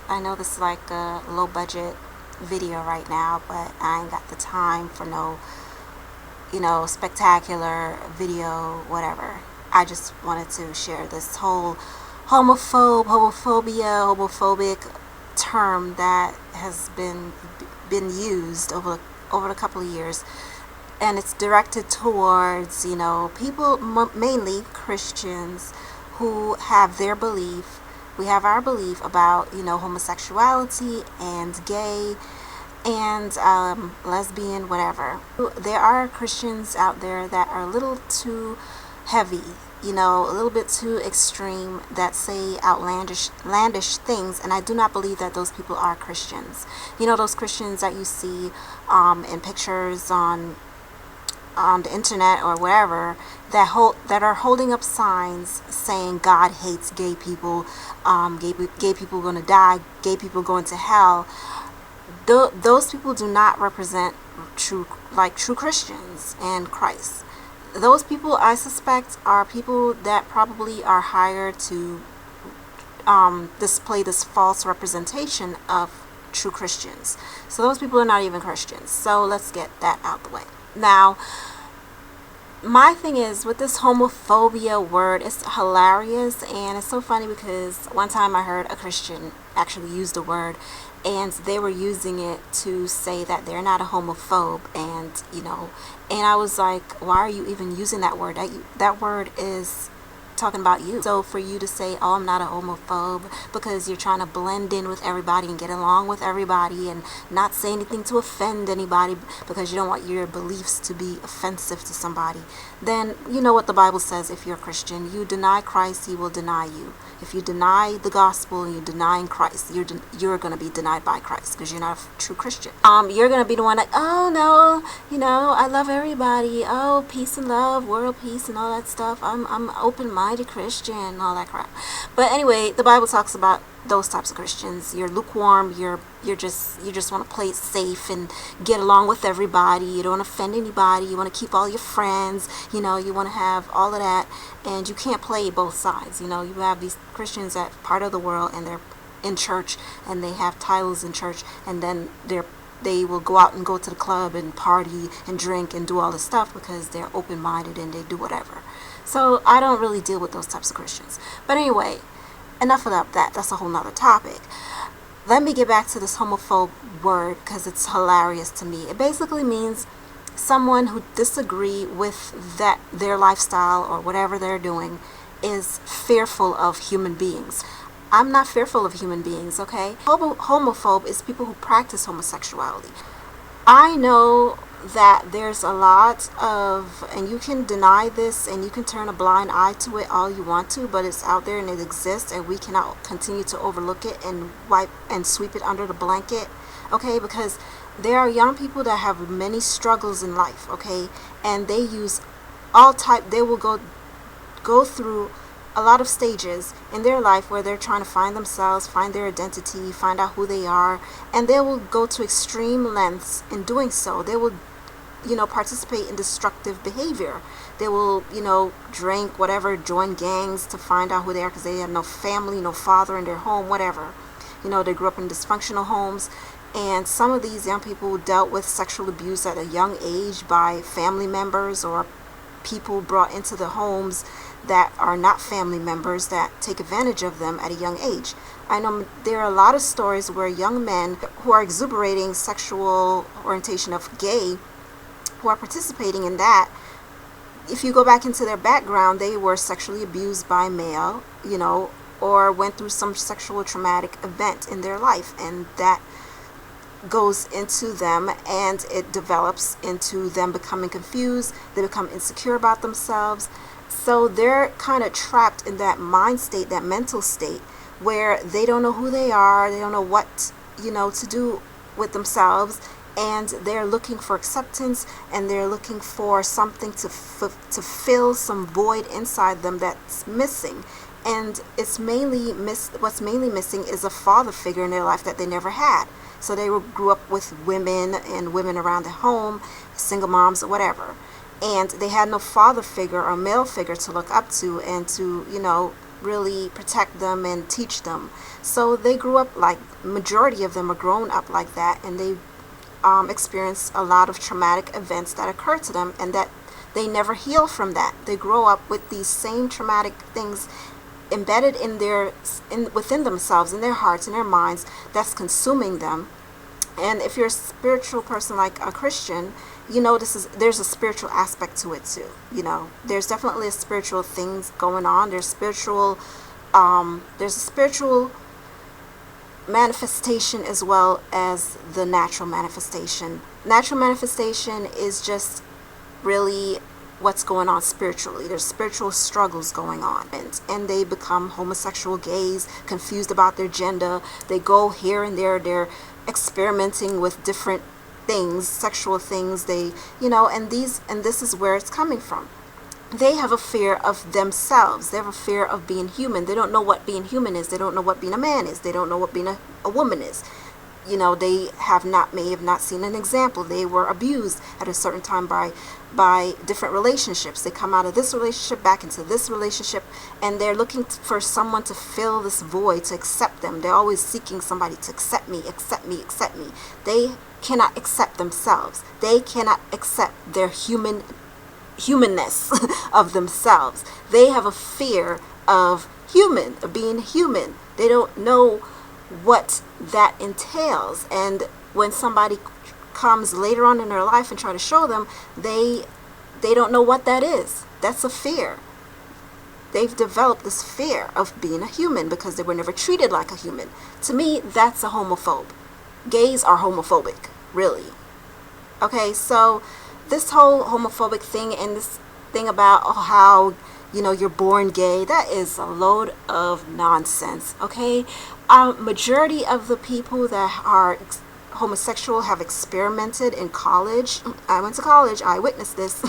I know this is like a low budget video right now, but I ain't got the time for no, spectacular video, whatever. I just wanted to share this whole homophobic term that has been used over a couple of years, and it's directed towards people, mainly Christians, who have their belief. We have our belief about homosexuality and gay and lesbian, whatever. There are Christians out there that are a little too heavy, a little bit too extreme, that say outlandish things, and I do not believe that those people are Christians. Those Christians that you see in pictures on the internet or wherever, that are holding up signs saying God hates gay people, gay people are going to die, gay people going to hell. Those people do not represent true Christians and Christ. Those people, I suspect, are people that probably are hired to display this false representation of true Christians. So those people are not even Christians. So let's get that out the way. Now, my thing is with this homophobia word, it's hilarious, and it's so funny because one time I heard a Christian actually use the word, and they were using it to say that they're not a homophobe, and I was like, why are you even using that word? That word is talking about you. So for you to say, oh, I'm not a homophobe, because you're trying to blend in with everybody and get along with everybody and not say anything to offend anybody because you don't want your beliefs to be offensive to somebody, then you know what the Bible says. If you're a Christian, you deny Christ, he will deny you. If you deny the gospel and you're denying Christ, you're going to be denied by Christ, because you're not a true Christian. You're going to be the one like, oh no, I love everybody, oh, peace and love, world peace and all that stuff, I'm open-minded Christian and all that crap. But anyway, the Bible talks about those types of Christians. You're lukewarm, you just want to play it safe and get along with everybody. You don't want to offend anybody. You want to keep all your friends. You want to have all of that, and you can't play both sides. You have these Christians that part of the world, and they're in church, and they have titles in church, and then they will go out and go to the club and party and drink and do all this stuff because they're open-minded and they do whatever. So I don't really deal with those types of Christians. But anyway, enough of that. That's a whole nother topic. Let me get back to this homophobe word, because it's hilarious to me. It basically means someone who disagree with their lifestyle or whatever they're doing is fearful of human beings. I'm not fearful of human beings, okay? Homophobe is people who practice homosexuality. I know that there's a lot of, and you can deny this and you can turn a blind eye to it all you want to, but it's out there and it exists, and we cannot continue to overlook it and wipe and sweep it under the blanket, okay? Because there are young people that have many struggles in life, okay? And they use they will go through a lot of stages in their life where they're trying to find themselves, find their identity, find out who they are, and they will go to extreme lengths in doing so. They will participate in destructive behavior. They will drink, whatever, join gangs to find out who they are, because they have no family, no father in their home, whatever. They grew up in dysfunctional homes, and some of these young people dealt with sexual abuse at a young age by family members or people brought into the homes that are not family members that take advantage of them at a young age. I know there are a lot of stories where young men who are exuberating sexual orientation of gay, who are participating in that, if you go back into their background, they were sexually abused by a male, or went through some sexual traumatic event in their life, and that goes into them, and it develops into them becoming confused. They become insecure about themselves. So they're kind of trapped in that mind state, that mental state, where they don't know who they are, they don't know what to do with themselves, and they're looking for acceptance, and they're looking for something to fill some void inside them that's missing. And it's what's mainly missing is a father figure in their life that they never had. So they grew up with women and women around the home, single moms or whatever, and they had no father figure or male figure to look up to and to really protect them and teach them. So they grew up like, majority of them are grown up like that, and they experience a lot of traumatic events that occur to them, and that they never heal from that. They grow up with these same traumatic things embedded within themselves, in their hearts, in their minds, that's consuming them. And if you're a spiritual person like a Christian, you know there's a spiritual aspect to it too. There's definitely a spiritual things going on. There's a spiritual manifestation as well as the natural manifestation. Natural manifestation is just really what's going on spiritually. There's spiritual struggles going on, and they become homosexual, gays, confused about their gender. They go here and there. They're experimenting with different things, sexual things. And this is where it's coming from. They have a fear of themselves. They have a fear of being human. They don't know what being human is. They don't know what being a man is. They don't know what being a woman is. They may have not seen an example. They were abused at a certain time by different relationships. They come out of this relationship back into this relationship, and they're looking for someone to fill this void, to accept them. They're always seeking somebody to accept me, accept me, accept me. They cannot accept themselves. They cannot accept their humanness of themselves. They have a fear of being human. They don't know what that entails. And when somebody comes later on in their life and try to show them, they don't know what that is. That's a fear. They've developed this fear of being a human because they were never treated like a human. To me, that's a homophobe. Gays are homophobic, really. Okay, so this whole homophobic thing and this thing about how you're born gay, that is a load of nonsense. Okay, majority of the people that are homosexual have experimented in college. I went to college. I witnessed this.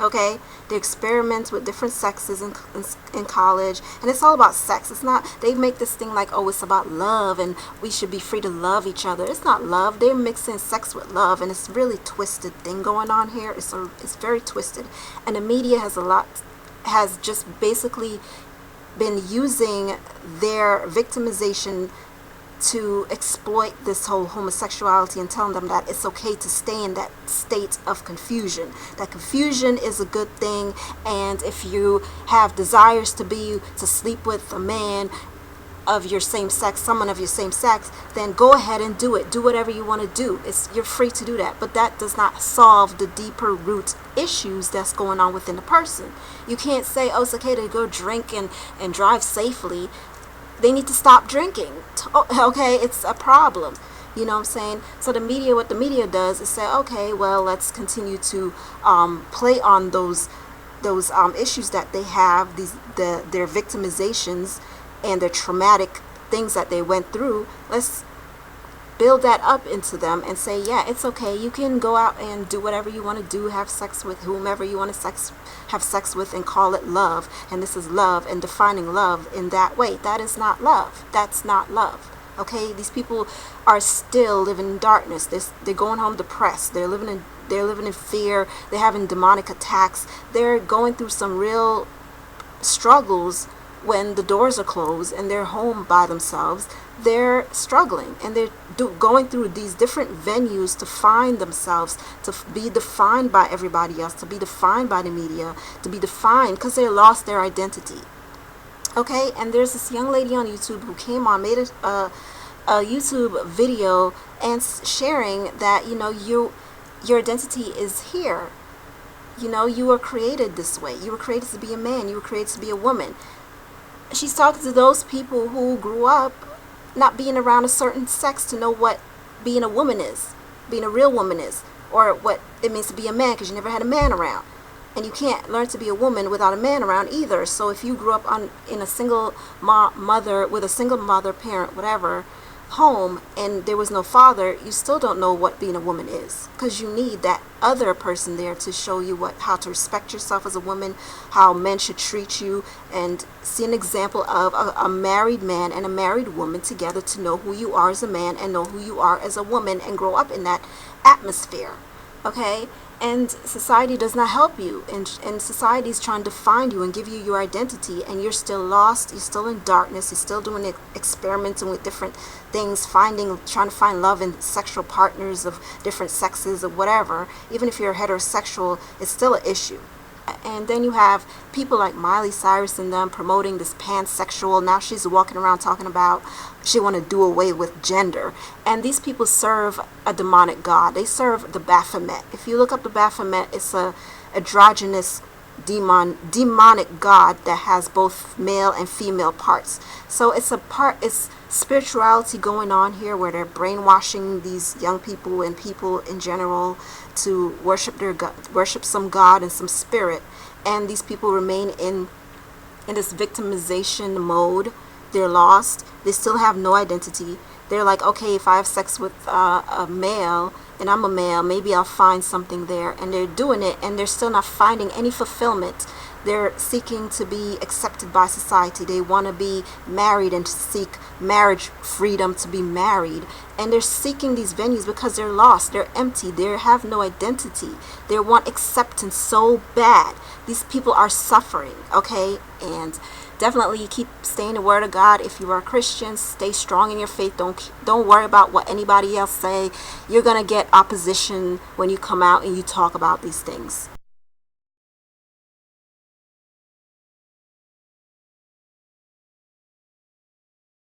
Okay, they experiment with different sexes in college, and it's all about sex. It's not. They make this thing like, oh, it's about love, and we should be free to love each other. It's not love. They're mixing sex with love, and it's really twisted thing going on here. It's very twisted, and the media has just basically been using their victimization to exploit this whole homosexuality and telling them that it's okay to stay in that state of confusion. That confusion is a good thing, and if you have desires to sleep with a man of your same sex, someone of your same sex, then go ahead and do it. Do whatever you want to do. You're free to do that. But that does not solve the deeper root issues that's going on within the person. You can't say, oh, it's okay to go drink and drive safely. They need to stop drinking. Okay, it's a problem. You know what I'm saying? So what the media does is say, okay, well, let's continue to play on those issues that they have, their victimizations and their traumatic things that they went through. Let's build that up into them and say, yeah, it's okay. You can go out and do whatever you want to do, have sex with whomever you want to have sex with, and call it love. And this is love, and defining love in that way. That is not love. That's not love. Okay, these people are still living in darkness. They're going home depressed. They're living in fear. They're having demonic attacks. They're going through some real struggles when the doors are closed and they're home by themselves. They're struggling, and they're going through these different venues to find themselves, to be defined by everybody else, to be defined by the media, to be defined because they lost their identity. Okay, and there's this young lady on YouTube who came on, made a YouTube video and sharing that your identity is here. You were created this way. You were created to be a man. You were created to be a woman. She's talking to those people who grew up not being around a certain sex to know what being a woman is, being a real woman is, or what it means to be a man, because you never had a man around. And you can't learn to be a woman without a man around either. So if you grew up in a single mother, with a single mother, parent, whatever, home, and there was no father, you still don't know what being a woman is, because you need that other person there to show you how to respect yourself as a woman, how men should treat you, and see an example of a married man and a married woman together to know who you are as a man and know who you are as a woman, and grow up in that atmosphere. Okay, and society does not help you, and society is trying to find you and give you your identity, and you're still lost, you're still in darkness, you're still doing experimenting with different things, trying to find love in sexual partners of different sexes or whatever. Even if you're heterosexual, it's still an issue. And then you have people like Miley Cyrus and them promoting this pansexual. Now she's walking around talking about she want to do away with gender. And these people serve a demonic god. They serve the Baphomet. If you look up the Baphomet, it's a androgynous demonic god that has both male and female parts. So it's spirituality going on here where they're brainwashing these young people and people in general to worship their god, worship some god and some spirit, and these people remain in this victimization mode. They're lost. They still have no identity. They're like, okay, if I have sex with a male and I'm a male, maybe I'll find something there. And they're doing it, and they're still not finding any fulfillment. They're seeking to be accepted by society. They want to be married and seek marriage freedom to be married. And they're seeking these venues because they're lost. They're empty. They have no identity. They want acceptance so bad. These people are suffering, okay? And definitely you keep staying the word of God. If you are a Christian, stay strong in your faith. Don't worry about what anybody else say. You're going to get opposition when you come out and you talk about these things.